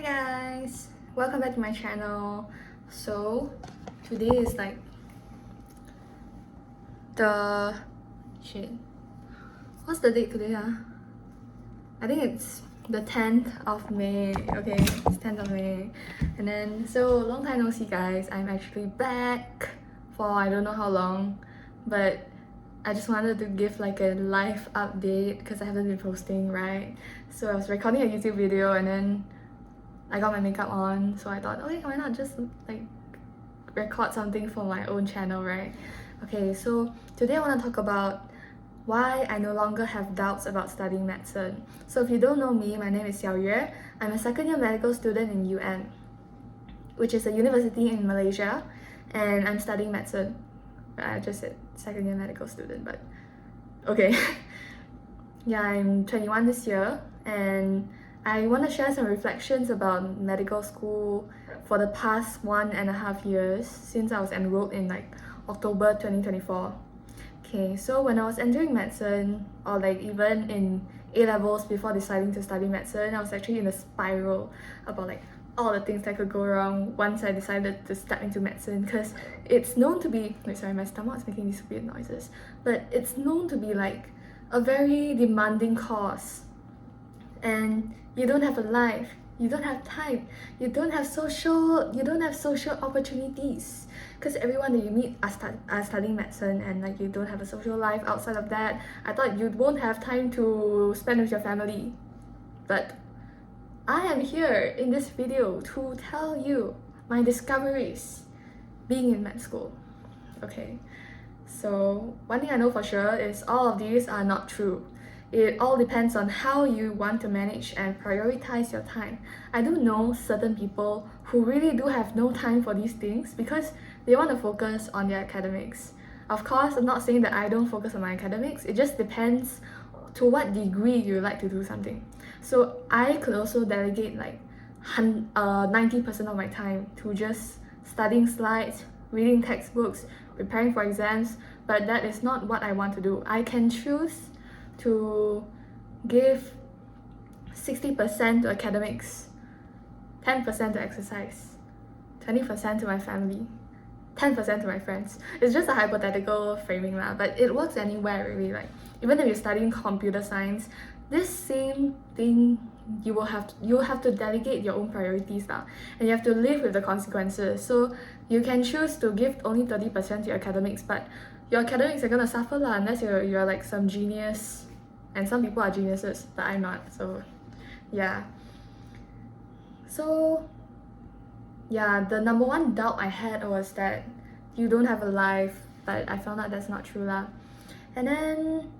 guys, welcome back to my channel. So today is like the what's the date today? I think it's the 10th of May. Okay, it's 10th of May. And then so long time no see guys. I'm actually back for I don't know how long, but I just wanted to give like a live update because I haven't been posting, right? So I was recording a YouTube video and then I got my makeup on, so I thought, okay, why not just like record something for my own channel, right? Okay, so today I want to talk about why I no longer have doubts about studying medicine. So if you don't know me, my name is Xiao Yue. I'm a second year medical student in UM, which is a university in Malaysia, and I'm studying medicine. I just said second year medical student, but okay. Yeah, I'm 21 this year, and I want to share some reflections about medical school for the past 1.5 years since I was enrolled in like October 2024. Okay, so when I was entering medicine, or like even in A-levels before deciding to study medicine, I was actually in a spiral about like all the things that could go wrong once I decided to step into medicine, because it's known to be, sorry, my stomach is making these weird noises, but it's known to be like a very demanding course, and you don't have a life, you don't have time, you don't have social opportunities, because everyone that you meet are studying medicine, and like you don't have a social life outside of that. I thought you won't have time to spend with your family, but I am here in this video to tell you my discoveries being in med school. Okay, so one thing I know for sure is all of these are not true. It all depends on how you want to manage and prioritize your time. I do know certain people who really do have no time for these things because they want to focus on their academics. Of course, I'm not saying that I don't focus on my academics, it just depends to what degree you like to do something. So I could also delegate like 90% of my time to just studying slides, reading textbooks, preparing for exams, but that is not what I want to do. I can choose to give 60% to academics, 10% to exercise, 20% to my family, 10% to my friends. It's just a hypothetical framing lah, but it works anywhere really. Like even if you're studying computer science, this same thing you will have to delegate your own priorities lah, and you have to live with the consequences. So you can choose to give only 30% to your academics, but your academics are gonna suffer lah unless you're like some genius, and some people are geniuses, but I'm not. So yeah. So yeah, the number one doubt I had was that you don't have a life, but I found out that's not true lah. And then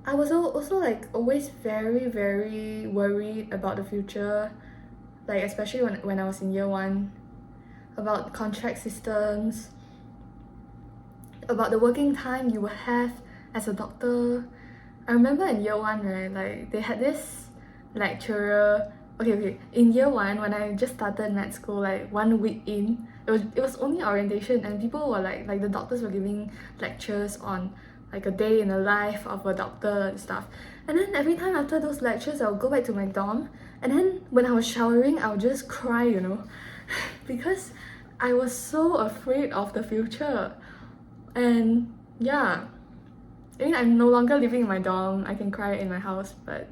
I was also like always very worried about the future, like especially when I was in year 1, about contract systems, about the working time you will have as a doctor. I remember in year 1, right, like they had this lecturer. Okay, in year 1 when I just started med school, like 1 week in, it was only orientation, and people were like the doctors were giving lectures on like a day in the life of a doctor and stuff. And then every time after those lectures, I would go back to my dorm, and then when I was showering, I would just cry, because I was so afraid of the future. And yeah, I mean, I'm no longer living in my dorm. I can cry in my house, but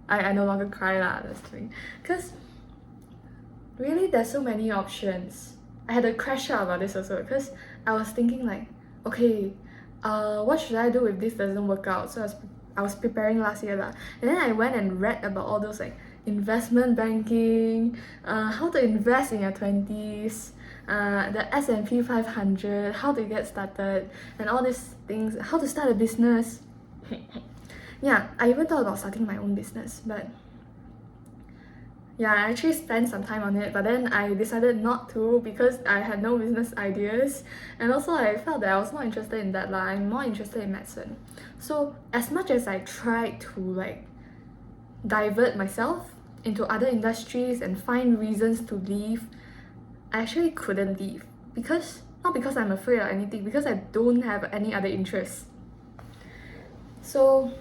I no longer cry lah, that's the thing. Because really there's so many options. I had a crash out about this also, because I was thinking like, okay, what should I do if this doesn't work out? So I was preparing last year lah, and then I went and read about all those like investment banking, how to invest in your 20s, the S&P 500, how to get started, and all these things, how to start a business. Yeah, I even thought about starting my own business, but yeah, I actually spent some time on it, but then I decided not to because I had no business ideas, and also I felt that I was not interested in that lah. I'm more interested in medicine. So as much as I tried to like divert myself into other industries and find reasons to leave, I actually couldn't leave, because not because I'm afraid or anything, because I don't have any other interests. So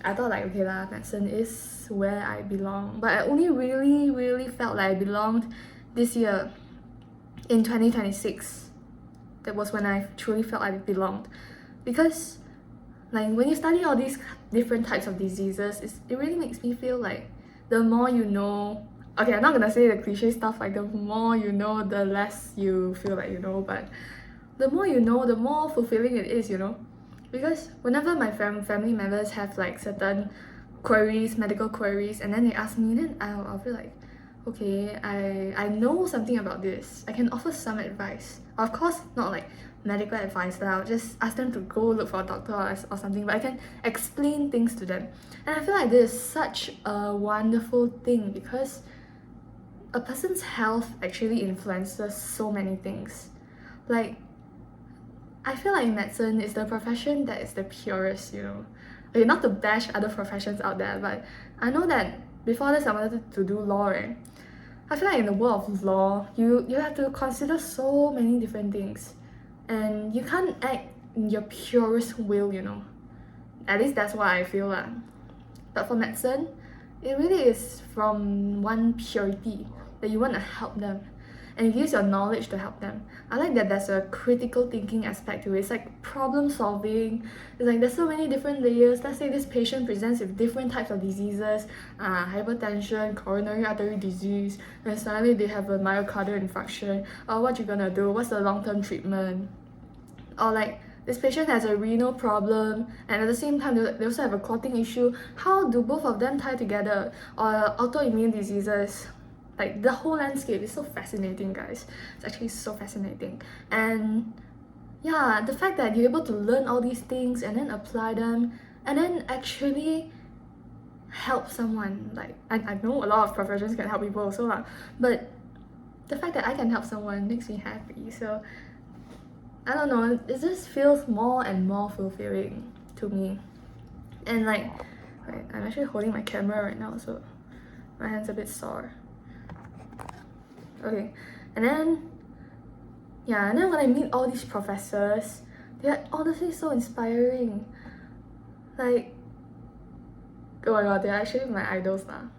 I thought like, okay lah, medicine is where I belong. But I only really felt like I belonged this year in 2026. That was when I truly felt I belonged. Because like when you study all these different types of diseases, it really makes me feel like the more you know, okay, I'm not gonna say the cliche stuff like the more you know, the less you feel like you know, but the more you know, the more fulfilling it is, you know? Because whenever my family members have like certain queries, medical queries, and then they ask me, then I'll feel like, okay, I know something about this. I can offer some advice. Of course, not like medical advice, but I'll just ask them to go look for a doctor or something, but I can explain things to them. And I feel like this is such a wonderful thing because a person's health actually influences so many things. Like, I feel like medicine is the profession that is the purest, you know. Okay, not to bash other professions out there, but I know that before this I wanted to do law, right? I feel like in the world of law, you have to consider so many different things. And you can't act in your purest will, you know. At least that's what I feel lah. But for medicine, it really is from one purity that you want to help them. And you use your knowledge to help them. I like that there's a critical thinking aspect to it. It's like problem solving. It's like there's so many different layers. Let's say this patient presents with different types of diseases, hypertension, coronary artery disease, and suddenly they have a myocardial infarction. What you gonna do? What's the long-term treatment? Or like this patient has a renal problem and at the same time they also have a clotting issue. How do both of them tie together? Or autoimmune diseases. Like the whole landscape is so fascinating, guys. It's actually so fascinating. And yeah, the fact that you're able to learn all these things and then apply them and then actually help someone. Like I know a lot of professions can help people also lah, but the fact that I can help someone makes me happy. So I don't know, it just feels more and more fulfilling to me. And like, right, I'm actually holding my camera right now, so my hand's a bit sore. Okay, and then when I meet all these professors, they're honestly so inspiring. Like, oh my god, they're actually my idols now,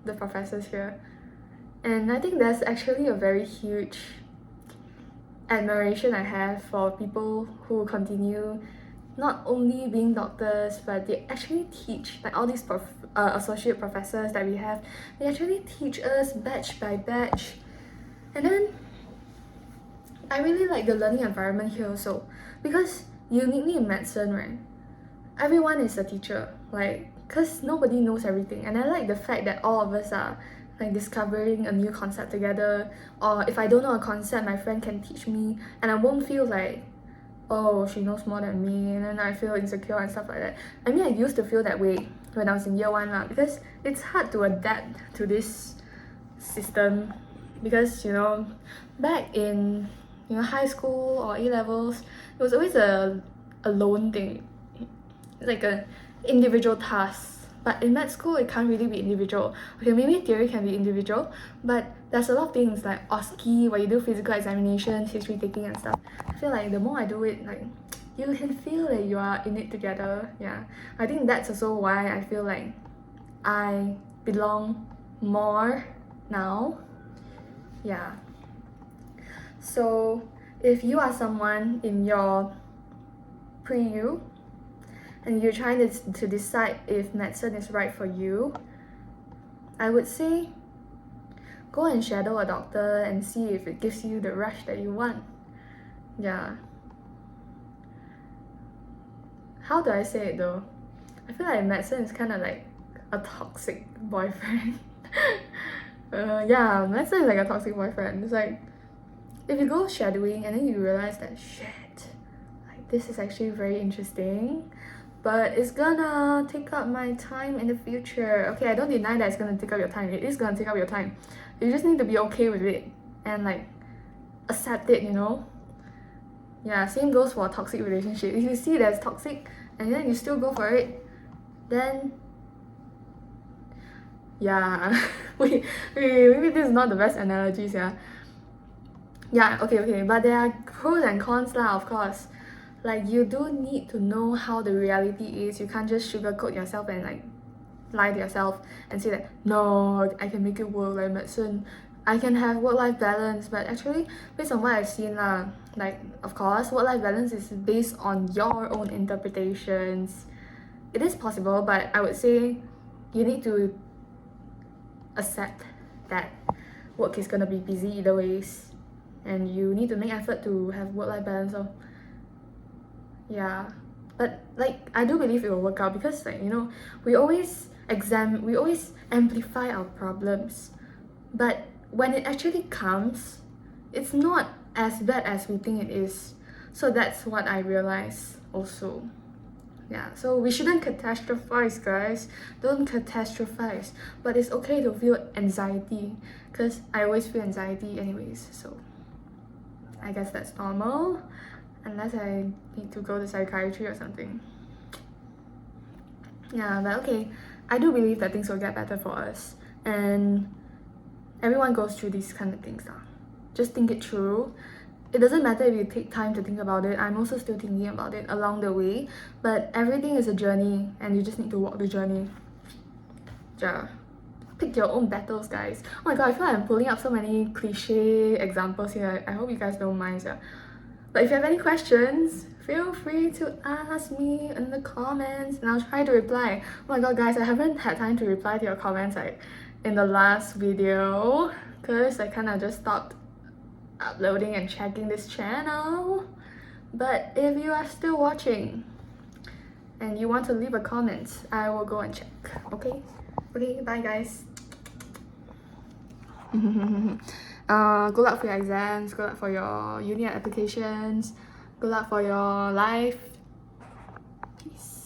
the professors here. And I think there's actually a very huge admiration I have for people who continue not only being doctors, but they actually teach, like all these associate professors that we have, they actually teach us batch by batch. And then I really like the learning environment here also, because uniquely in medicine, right, everyone is a teacher, like, because nobody knows everything. And I like the fact that all of us are like discovering a new concept together, or if I don't know a concept, my friend can teach me and I won't feel like, oh, she knows more than me, and then I feel insecure and stuff like that. I mean, I used to feel that way when I was in year 1 lah, because it's hard to adapt to this system. Because, you know, back in, you know, high school or A-levels, it was always a lone thing. It's like an individual task. But in med school, it can't really be individual. Okay, maybe theory can be individual, but there's a lot of things like OSCE, where you do physical examinations, history taking and stuff. I feel like the more I do it, like, you can feel that you are in it together. Yeah, I think that's also why I feel like I belong more now. Yeah. So if you are someone in your pre-U and you're trying to decide if medicine is right for you, I would say go and shadow a doctor and see if it gives you the rush that you want. Yeah. How do I say it though? I feel like medicine is kind of like a toxic boyfriend. Yeah, medicine is like a toxic boyfriend. It's like, if you go shadowing and then you realize that shit, like this is actually very interesting, but it's gonna take up my time in the future. Okay, I don't deny that it's gonna take up your time. It is gonna take up your time. You just need to be okay with it and like accept it, you know? Yeah, same goes for a toxic relationship. If you see that's toxic and then you still go for it, then yeah, maybe this is not the best analogies, yeah. Yeah, okay, but there are pros and cons lah, of course. Like, you do need to know how the reality is. You can't just sugarcoat yourself and like lie to yourself and say that no, I can make it work like medicine, I can have work-life balance. But actually, based on what I've seen like, of course, work-life balance is based on your own interpretations. It is possible, but I would say you need to accept that work is gonna be busy either ways, and you need to make effort to have work-life balance. So yeah, but like, I do believe it will work out, because like, you know, we always amplify our problems, but when it actually comes, it's not as bad as we think it is. So that's what I realized also. Yeah, so we shouldn't catastrophize, guys. Don't catastrophize. But it's okay to feel anxiety, because I always feel anxiety anyways. So I guess that's normal, unless I need to go to psychiatry or something. Yeah, but okay, I do believe that things will get better for us, and everyone goes through these kind of things. Just think it through. It doesn't matter if you take time to think about it. I'm also still thinking about it along the way, but everything is a journey, and you just need to walk the journey. Yeah. Pick your own battles, guys. Oh my god, I feel like I'm pulling up so many cliche examples here. I hope you guys don't mind. Yeah. But if you have any questions, feel free to ask me in the comments, and I'll try to reply. Oh my god, guys, I haven't had time to reply to your comments like in the last video, because I kind of just stopped uploading and checking this channel. But if you are still watching and you want to leave a comment, I will go and check. Okay, bye guys. Good luck for your exams, good luck for your uni applications, good luck for your life. Peace.